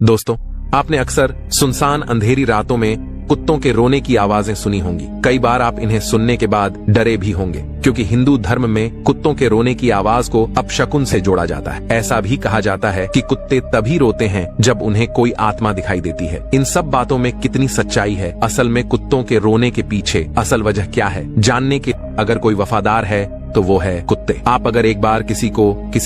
दोस्तों, आपने अक्सर सुनसान अंधेरी रातों में कुत्तों के रोने की आवाजें सुनी होंगी। कई बार आप इन्हें सुनने के बाद डरे भी होंगे, क्योंकि हिंदू धर्म में कुत्तों के रोने की आवाज को अपशकुन से जोड़ा जाता है। ऐसा भी कहा जाता है कि कुत्ते तभी रोते हैं जब उन्हें कोई आत्मा दिखाई देती है। इन सब बातों में कितनी सच्चाई है? असल में कुत्तों के रोने के पीछे असल वजह क्या है, जानने के अगर कोई वफादार है तो वो है कुत्ते। आप अगर एक बार किसी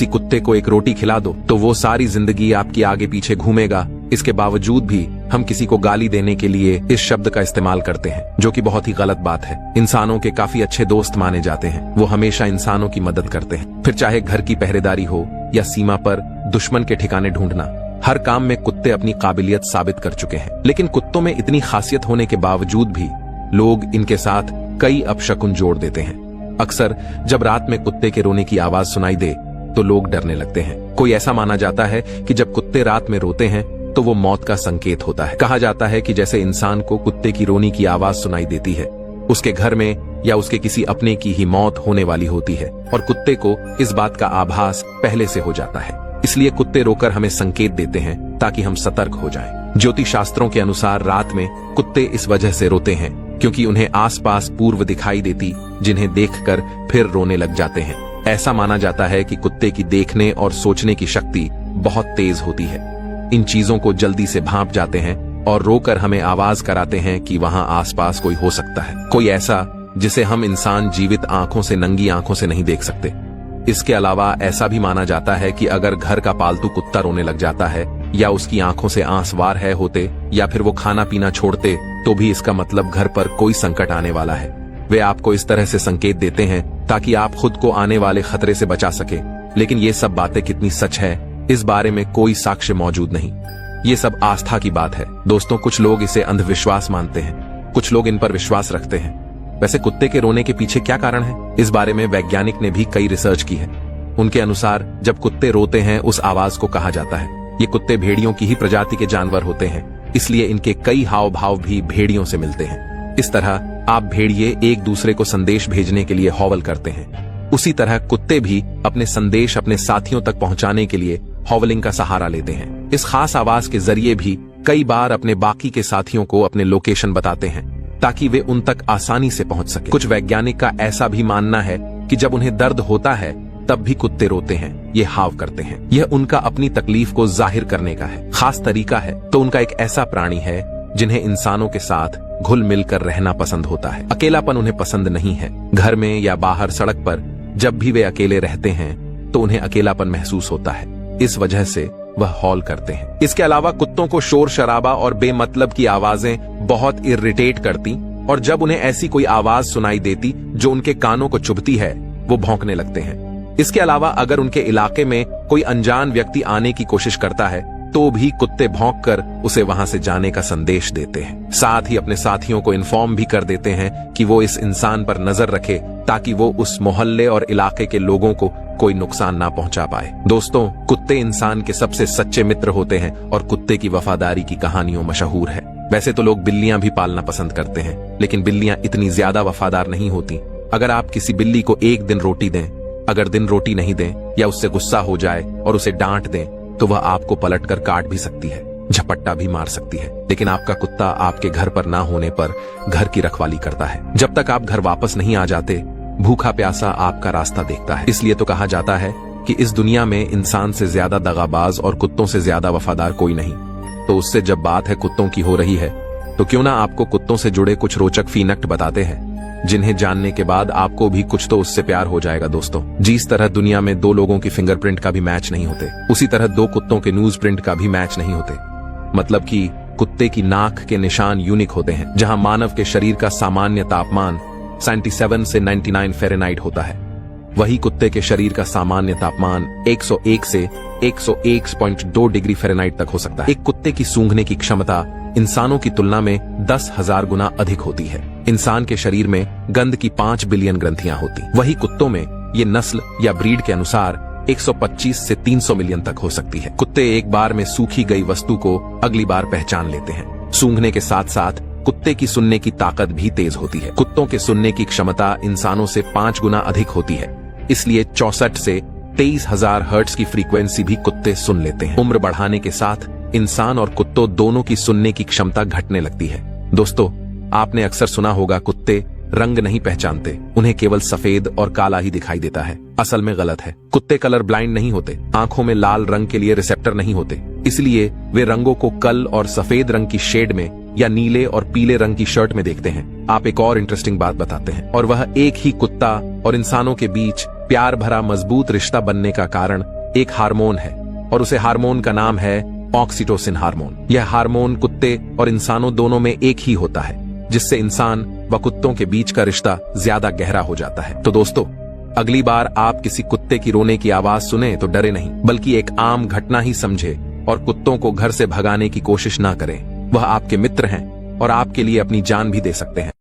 कुत्ते को एक रोटी खिला दो तो वो सारी जिंदगी आपकी आगे पीछे घूमेगा। इसके बावजूद भी हम किसी को गाली देने के लिए इस शब्द का इस्तेमाल करते हैं, जो कि बहुत ही गलत बात है। इंसानों के काफी अच्छे दोस्त माने जाते हैं। वो हमेशा इंसानों की मदद करते हैं, फिर चाहे घर की पहरेदारी हो या सीमा पर दुश्मन के ठिकाने ढूंढना। हर काम में कुत्ते अपनी काबिलियत साबित कर चुके हैं। लेकिन कुत्तों में इतनी खासियत होने के बावजूद भी लोग इनके साथ कई अपशकुन जोड़ देते हैं। अक्सर जब रात में कुत्ते के रोने की आवाज सुनाई दे तो लोग डरने लगते हैं। कोई ऐसा माना जाता है कि जब कुत्ते रात में रोते हैं तो वो मौत का संकेत होता है। कहा जाता है कि जैसे इंसान को कुत्ते की रोने की आवाज सुनाई देती है, उसके घर में या उसके किसी अपने की ही मौत होने वाली होती है, और कुत्ते को इस बात का आभास पहले से हो जाता है। इसलिए कुत्ते रोकर हमें संकेत देते हैं ताकि हम सतर्क हो जाएं। ज्योतिष शास्त्रों के अनुसार रात में कुत्ते इस वजह से रोते हैं क्योंकि उन्हें आसपास पूर्व दिखाई देती, जिन्हें देखकर फिर रोने लग जाते हैं। ऐसा माना जाता है कि कुत्ते की देखने और सोचने की शक्ति बहुत तेज होती है। इन चीजों को जल्दी से भांप जाते हैं और रोकर हमें आवाज कराते हैं कि वहां आसपास कोई हो सकता है, कोई ऐसा जिसे हम इंसान जीवित आंखों से, नंगी आंखों से नहीं देख सकते। इसके अलावा ऐसा भी माना जाता है कि अगर घर का पालतू कुत्ता रोने लग जाता है या उसकी आंखों से आंसवार है होते या फिर वो खाना पीना छोड़ते, तो भी इसका मतलब घर पर कोई संकट आने वाला है। वे आपको इस तरह से संकेत देते हैं ताकि आप खुद को आने वाले खतरे से बचा सके। लेकिन ये सब बातें कितनी सच है, इस बारे में कोई साक्ष्य मौजूद नहीं। ये सब आस्था की बात है दोस्तों। कुछ लोग इसे अंधविश्वास मानते हैं, कुछ लोग इन पर विश्वास रखते हैं। वैसे कुत्ते के रोने के पीछे क्या कारण है, इस बारे में वैज्ञानिक ने भी कई रिसर्च की है। उनके अनुसार जब कुत्ते रोते हैं उस आवाज को कहा जाता है। ये कुत्ते भेड़ियों की ही प्रजाति के जानवर होते हैं, इसलिए इनके कई हाव भाव भी भेड़ियों से मिलते हैं। इस तरह आप भेड़िए एक दूसरे को संदेश भेजने के लिए हॉवल करते हैं, उसी तरह कुत्ते भी अपने संदेश अपने साथियों तक पहुंचाने के लिए हॉवलिंग का सहारा लेते हैं। इस खास आवाज के जरिए भी कई बार अपने बाकी के साथियों को अपने लोकेशन बताते हैं ताकि वे उन तक आसानी से पहुंच सके। कुछ वैज्ञानिक का ऐसा भी मानना है कि जब उन्हें दर्द होता है तब भी कुत्ते रोते हैं, ये हाव करते हैं। यह उनका अपनी तकलीफ को जाहिर करने का है, खास तरीका है। तो उनका एक ऐसा प्राणी है जिन्हें इंसानों के साथ घुल मिलकर रहना पसंद होता है। अकेलापन उन्हें पसंद नहीं है। घर में या बाहर सड़क पर जब भी वे अकेले रहते हैं तो उन्हें अकेलापन महसूस होता है। इस वजह से वह हॉल करते हैं। इसके अलावा कुत्तों को शोर शराबा और बेमतलब की आवाजें बहुत इरिटेट करती, और जब उन्हें ऐसी कोई आवाज सुनाई देती जो उनके कानों को चुभती है, वो भौंकने लगते हैं। इसके अलावा अगर उनके इलाके में कोई अनजान व्यक्ति आने की कोशिश करता है तो भी कुत्ते भौंककर उसे वहां से जाने का संदेश देते हैं। साथ ही अपने साथियों को इन्फॉर्म भी कर देते हैं कि वो इस इंसान पर नजर रखे ताकि वो उस मोहल्ले और इलाके के लोगों को कोई नुकसान ना पहुंचा पाए। दोस्तों, कुत्ते इंसान के सबसे सच्चे मित्र होते हैं और कुत्ते की वफादारी की कहानियों मशहूर है। वैसे तो लोग बिल्लियां भी पालना पसंद करते हैं, लेकिन बिल्लियां इतनी ज्यादा वफादार नहीं होती। अगर आप किसी बिल्ली को एक दिन रोटी दें, अगर दिन रोटी नहीं दें या उससे गुस्सा हो जाए और उसे डांट दें, तो वह आपको पलटकर काट भी सकती है, झपट्टा भी मार सकती है। लेकिन आपका कुत्ता आपके घर पर ना होने पर घर की रखवाली करता है। जब तक आप घर वापस नहीं आ जाते, भूखा प्यासा आपका रास्ता देखता है। इसलिए तो कहा जाता है कि इस दुनिया में इंसान से ज्यादा दगाबाज और कुत्तों से ज्यादा वफादार कोई नहीं। तो उससे जब बात है कुत्तों की हो रही है, तो क्यों ना आपको कुत्तों से जुड़े कुछ रोचक फैक्ट बताते हैं, जिन्हें जानने के बाद आपको भी कुछ तो उससे प्यार हो जाएगा। दोस्तों, जिस तरह दुनिया में दो लोगों की फिंगरप्रिंट का भी मैच नहीं होते, उसी तरह दो कुत्तों के न्यूज प्रिंट का भी मैच नहीं होते। मतलब कि कुत्ते की नाक के निशान यूनिक होते हैं। जहां मानव के शरीर का सामान्य तापमान 77 से 99 फ़ारेनहाइट होता है, वही कुत्ते के शरीर का सामान्य तापमान 101 से 101.2 डिग्री फ़ारेनहाइट तक हो सकता है। एक कुत्ते की सूंघने की क्षमता इंसानों की तुलना में 10,000 गुना अधिक होती है। इंसान के शरीर में गंध की 5 बिलियन ग्रंथियां होती, वही कुत्तों में ये नस्ल या ब्रीड के अनुसार 125 से 300 मिलियन तक हो सकती है। कुत्ते एक बार में सूखी गई वस्तु को अगली बार पहचान लेते हैं। सूंघने के साथ साथ कुत्ते की सुनने की ताकत भी तेज होती है। कुत्तों के सुनने की क्षमता इंसानों से 5 गुना अधिक होती है, इसलिए 64 से 23,000 हर्ट्ज की फ्रीक्वेंसी भी कुत्ते सुन लेते हैं। उम्र बढ़ाने के साथ इंसान और कुत्तों दोनों की सुनने की क्षमता घटने लगती है। दोस्तों, आपने अक्सर सुना होगा कुत्ते रंग नहीं पहचानते, उन्हें केवल सफेद और काला ही दिखाई देता है। असल में गलत है। कुत्ते कलर ब्लाइंड नहीं होते, आंखों में लाल रंग के लिए रिसेप्टर नहीं होते, इसलिए वे रंगों को कल और सफेद रंग की शेड में या नीले और पीले रंग की शर्ट में देखते हैं। आप एक और इंटरेस्टिंग बात बताते हैं, और वह एक ही कुत्ता और इंसानों के बीच प्यार भरा मजबूत रिश्ता बनने का कारण एक हार्मोन है, और उसे हार्मोन का नाम है ऑक्सीटोसिन हार्मोन। यह हार्मोन कुत्ते और इंसानों दोनों में एक ही होता है, जिससे इंसान व कुत्तों के बीच का रिश्ता ज्यादा गहरा हो जाता है। तो दोस्तों, अगली बार आप किसी कुत्ते की रोने की आवाज सुने तो डरे नहीं, बल्कि एक आम घटना ही समझे और कुत्तों को घर से भगाने की कोशिश ना करें। वह आपके मित्र हैं और आपके लिए अपनी जान भी दे सकते हैं।